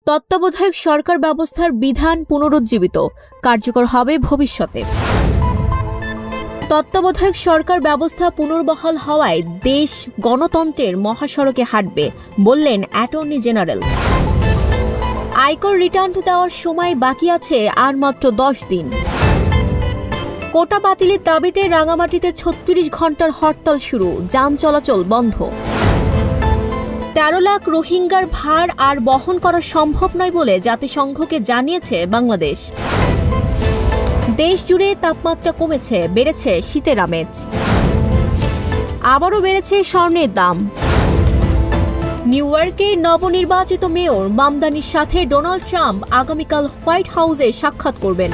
তত্ত্বাবধায়ক সরকার ব্যবস্থার বিধান পুনরুজ্জীবিত, কার্যকর হবে ভবিষ্যতে। তত্ত্বাবধায়ক সরকার ব্যবস্থা পুনর্বহাল হওয়ায় দেশ গণতন্ত্রের মহাসড়কে হাঁটবে, বললেন অ্যাটর্নি জেনারেল। আয়কর রিটার্ন দেওয়ার সময় বাকি আছে আর মাত্র 10 দিন। কোটা বাতিলের দাবিতে রাঙামাটিতে 36 ঘণ্টার হরতাল শুরু, যান চলাচল বন্ধ। 13 লাখ রোহিঙ্গার ভার আর বহন করা সম্ভব নয় বলে জাতিসংঘকে জানিয়েছে বাংলাদেশ। দেশ জুড়ে তাপমাত্রা কমেছে, বেড়েছে শীতের আমেজ। আবারও বেড়েছে স্বর্ণের দাম। নিউ ইয়র্কের নবনির্বাচিত মেয়র মামদানির সাথে ডোনাল্ড ট্রাম্প আগামীকাল হোয়াইট হাউসে সাক্ষাৎ করবেন।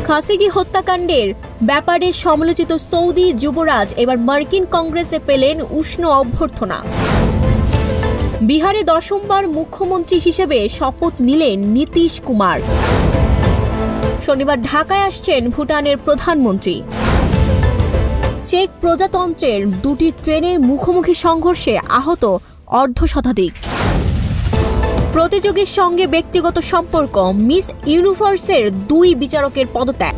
খাশোগি হত্যাকাণ্ডের ব্যাপারে সমালোচিত সৌদি যুবরাজ এবার মার্কিন কংগ্রেসে পেলেন উষ্ণ অভ্যর্থনা। বিহারে 10মবার মুখ্যমন্ত্রী হিসেবে শপথ নিলেন নীতীশ কুমার। শনিবার ঢাকায় আসছেন ভুটানের প্রধানমন্ত্রী। চেক প্রজাতন্ত্রের 2টি ট্রেনের মুখোমুখি সংঘর্ষে আহত অর্ধশতাধিক। প্রতিযোগীর সঙ্গে ব্যক্তিগত সম্পর্ক, মিস ইউনিভার্সের 2 বিচারকের পদত্যাগ।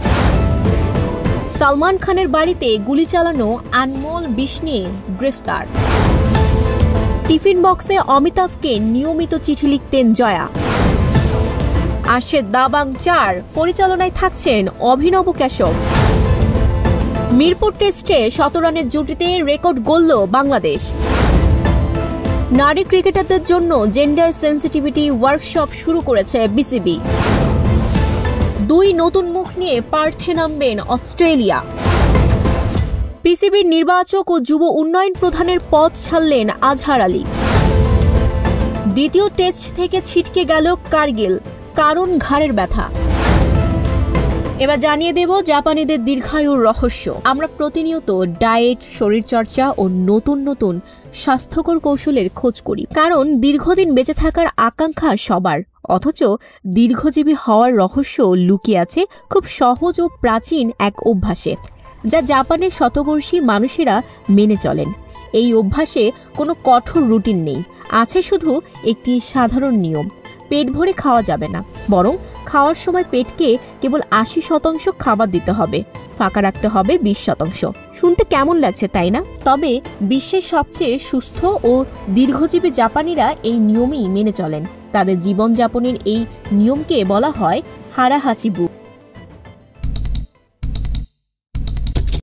সালমান খানের বাড়িতে গুলি চালানো আনমোল বিষ্ণে গ্রেফতার। টিফিন বক্সে অমিতাভকে নিয়মিত চিঠি লিখতেন জয়া। আসছে দাবাং 4, পরিচালনায় থাকছেন অভিনব কেশব। মিরপুর টেস্টে 100 রানের জুটিতে রেকর্ড গড়ল বাংলাদেশ। নারী ক্রিকেটারদের জন্য জেন্ডার সেন্সিটিভিটি ওয়ার্কশপ শুরু করেছে বিসিবি। 2 নতুন মুখ নিয়ে পার্থে নামবেন অস্ট্রেলিয়া। পিসিবির নির্বাচক ও যুব উন্নয়ন প্রধানের পদ ছাড়লেন আজহার আলী। দ্বিতীয় টেস্ট থেকে ছিটকে গেল কার্গিল, কারণ ঘাড়ের ব্যথা। এবার জানিয়ে দেব জাপানিদের দীর্ঘায়ুর রহস্য। আমরা প্রতিনিয়ত ডায়েট, শরীরচর্চা ও নতুন নতুন স্বাস্থ্যকর কৌশলের খোঁজ করি, কারণ দীর্ঘদিন বেঁচে থাকার আকাঙ্ক্ষা সবার। অথচ দীর্ঘজীবী হওয়ার রহস্য লুকিয়ে আছে খুব সহজ ও প্রাচীন এক অভ্যাসে, যা জাপানের শতবর্ষী মানুষেরা মেনে চলেন। এই অভ্যাসে কোনো কঠোর রুটিন নেই, আছে শুধু একটি সাধারণ নিয়ম। পেট ভরে খাওয়া যাবে না, বরং খাওয়ার সময় পেটকে কেবল 80% খাবার দিতে হবে, ফাঁকা রাখতে হবে 20%। শুনতে কেমন লাগছে তাই না? তবে বিশ্বের সবচেয়ে সুস্থ ও দীর্ঘজীবী জাপানিরা এই নিয়মই মেনে চলেন। তাদের জীবনযাপনের এই নিয়মকে বলা হয় হারাহাচিবু।